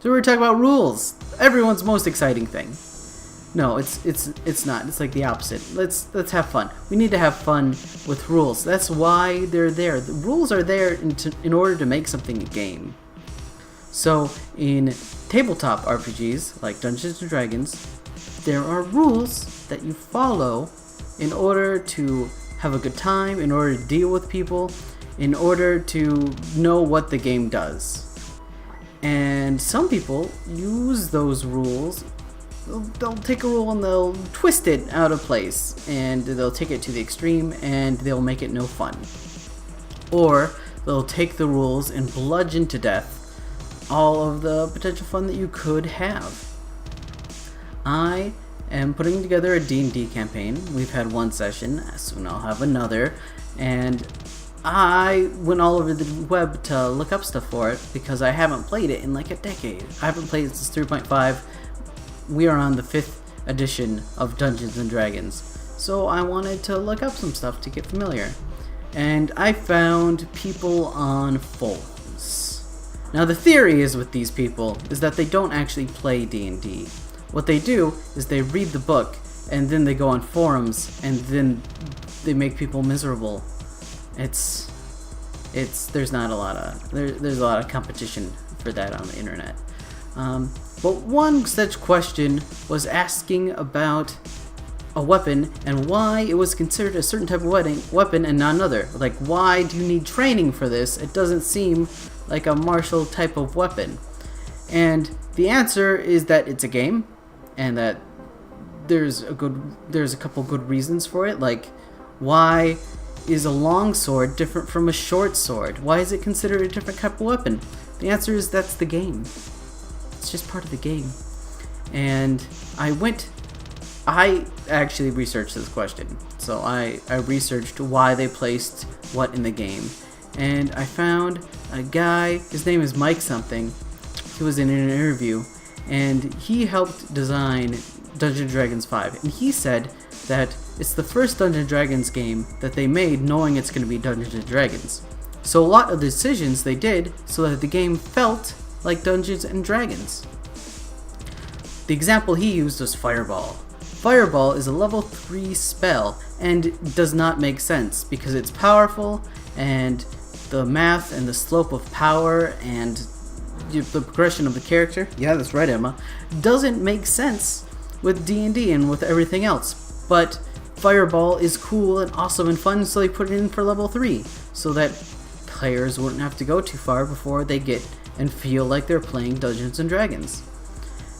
So we're talking about rules. Everyone's most exciting thing. No, it's not. It's like the opposite. Let's have fun. We need to have fun with rules. That's why they're there. The rules are there in order to make something a game. So in tabletop RPGs like Dungeons and Dragons, there are rules that you follow in order to have a good time, in order to deal with people, in order to know what the game does. And some people use those rules. They'll take a rule and they'll twist it out of place, and they'll take it to the extreme and they'll make it no fun. Or they'll take the rules and bludgeon to death all of the potential fun that you could have. I am putting together a D&D campaign. We've had one session, soon I'll have another, and I went all over the web to look up stuff for it because I haven't played it in like a decade. I haven't played it since 3.5. We are on the 5th edition of Dungeons and Dragons, so I wanted to look up some stuff to get familiar. And I found people on forums. Now the theory is with these people is that they don't actually play D&D. What they do is they read the book and then they go on forums and then they make people miserable. There's not a lot of there's a lot of competition for that on the internet. But one such question was asking about a weapon and why it was considered a certain type of weapon and not another. Like, why do you need training for this? It doesn't seem like a martial type of weapon. And the answer is that it's a game, and that there's a couple good reasons for it. Like, why is a long sword different from a short sword? Why is it considered a different type of weapon? The answer is that's the game. It's just part of the game. And I actually researched this question. So I researched why they placed what in the game. And I found a guy, his name is Mike something. He was in an interview, and he helped design Dungeons & Dragons 5. And he said that it's the first Dungeons & Dragons game that they made knowing it's going to be Dungeons & Dragons. So a lot of the decisions they did so that the game felt like Dungeons & Dragons. The example he used was Fireball. Fireball is a level 3 spell and does not make sense because it's powerful, and the math and the slope of power and the progression of the character, yeah, that's right, Emma, doesn't make sense with D&D and with everything else. But Fireball is cool and awesome and fun, so they put it in for level 3 so that players wouldn't have to go too far before they get and feel like they're playing Dungeons & Dragons.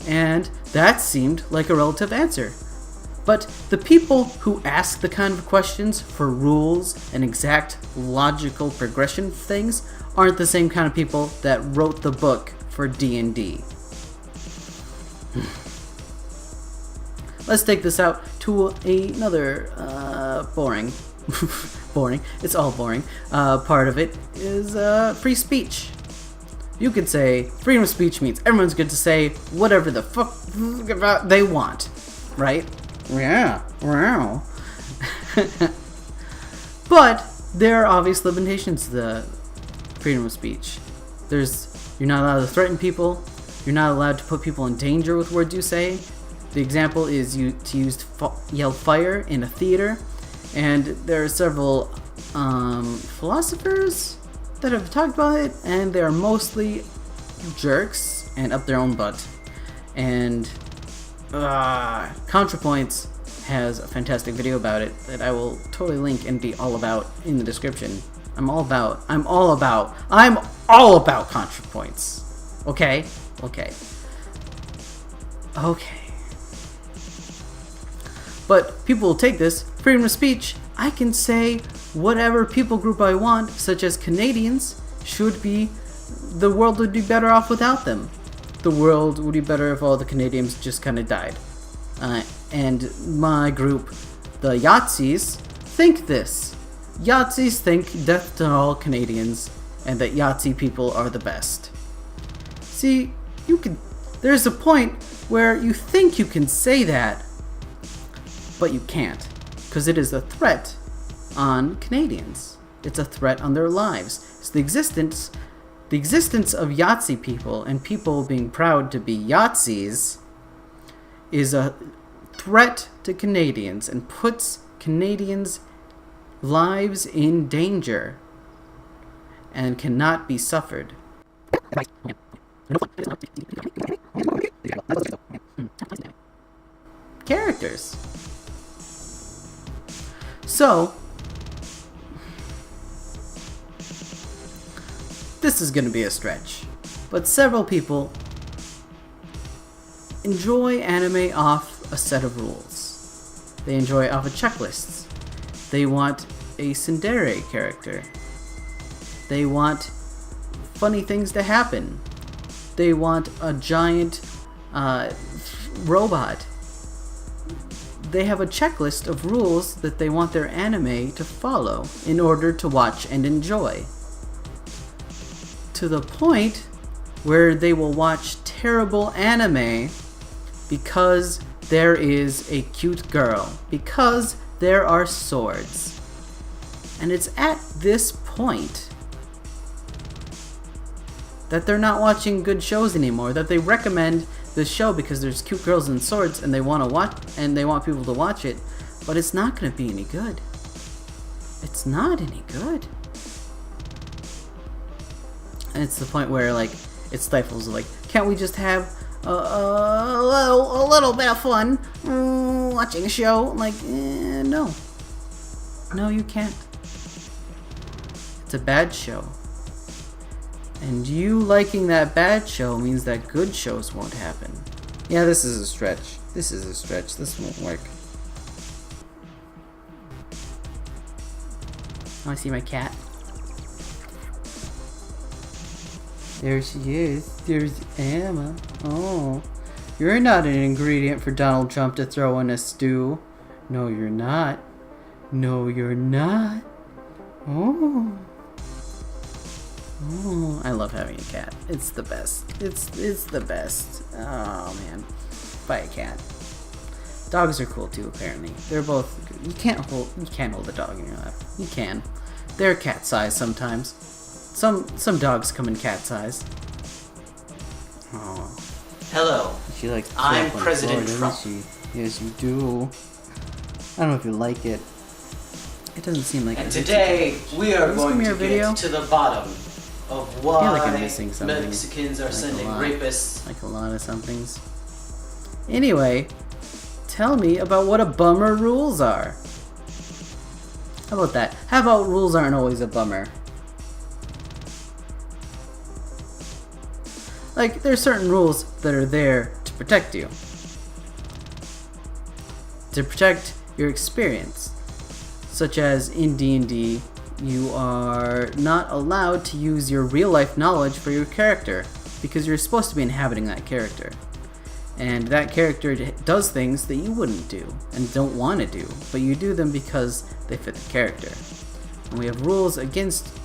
And that seemed like a relative answer. But the people who ask the kind of questions for rules and exact logical progression of things aren't the same kind of people that wrote the book for D&D. Let's take this out to another boring, it's all boring, part of it is free speech. You could say freedom of speech means everyone's good to say whatever the fuck they want, right? Yeah, wow. But there are obvious limitations to the freedom of speech. You're not allowed to threaten people. You're not allowed to put people in danger with words you say. The example is yell fire in a theater, and there are several philosophers that have talked about it, and they are mostly jerks and up their own butt. And ContraPoints has a fantastic video about it that I will totally link and be all about in the description. I'm all about ContraPoints. Okay. But people will take this freedom of speech. I can say whatever people group I want, such as Canadians, the world would be better off without them. The world would be better if all the Canadians just kind of died. And my group, the Yahtzees, think this. Yahtzees think death to all Canadians, and that Yahtzee people are the best. See, there's a point where you think you can say that, but you can't, because it is a threat on Canadians. It's a threat on their lives. It's the existence The existence of Yahtzee people and people being proud to be Yahtzees is a threat to Canadians and puts Canadians' lives in danger and cannot be suffered. Characters. So, this is going to be a stretch, but several people enjoy anime off a set of rules. They enjoy it off of checklists. They want a tsundere character. They want funny things to happen. They want a giant robot. They have a checklist of rules that they want their anime to follow in order to watch and enjoy. To the point where they will watch terrible anime because there is a cute girl, because there are swords. And it's at this point that they're not watching good shows anymore, that they recommend this show because there's cute girls and swords and they want to watch and they want people to watch it, but it's not going to be any good. It's not any good. And it's the point where like it stifles, like, can't we just have a little bit of fun watching a show? Like, no, you can't. It's a bad show. And you liking that bad show means that good shows won't happen. Yeah, this is a stretch. This won't work. Want to see my cat? There she is. There's Emma. Oh. You're not an ingredient for Donald Trump to throw in a stew. No, you're not. No, you're not. Oh. Oh, I love having a cat. It's the best. It's the best. Oh man, buy a cat. Dogs are cool too. Apparently, they're both. You can't hold a dog in your lap. You can. They're cat size sometimes. Some dogs come in cat size. Oh. Hello. She likes. I'm President Trump. She? Yes, you do. I don't know if you like it. It doesn't seem like. And today we are going to get to the bottom of why I'm missing something. Mexicans are sending rapists. Like a lot of somethings. Anyway, tell me about what a bummer rules are. How about that? How about rules aren't always a bummer? Like, there's certain rules that are there to protect you. To protect your experience. Such as in D&D, you are not allowed to use your real-life knowledge for your character because you're supposed to be inhabiting that character. And that character does things that you wouldn't do and don't want to do, but you do them because they fit the character. And we have rules against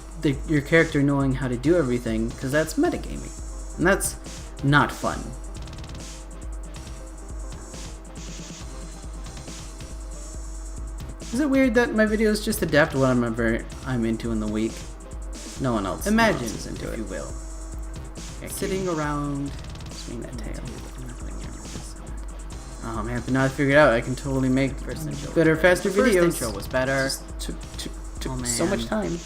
your character knowing how to do everything because that's metagaming. And that's not fun. Is it weird that my videos just adapt whatever I'm into in the week? No one else is into it. You will. Sitting around, swing that tail. Oh man, but now I figured out I can totally make better, faster videos. First intro was better. Took so much time.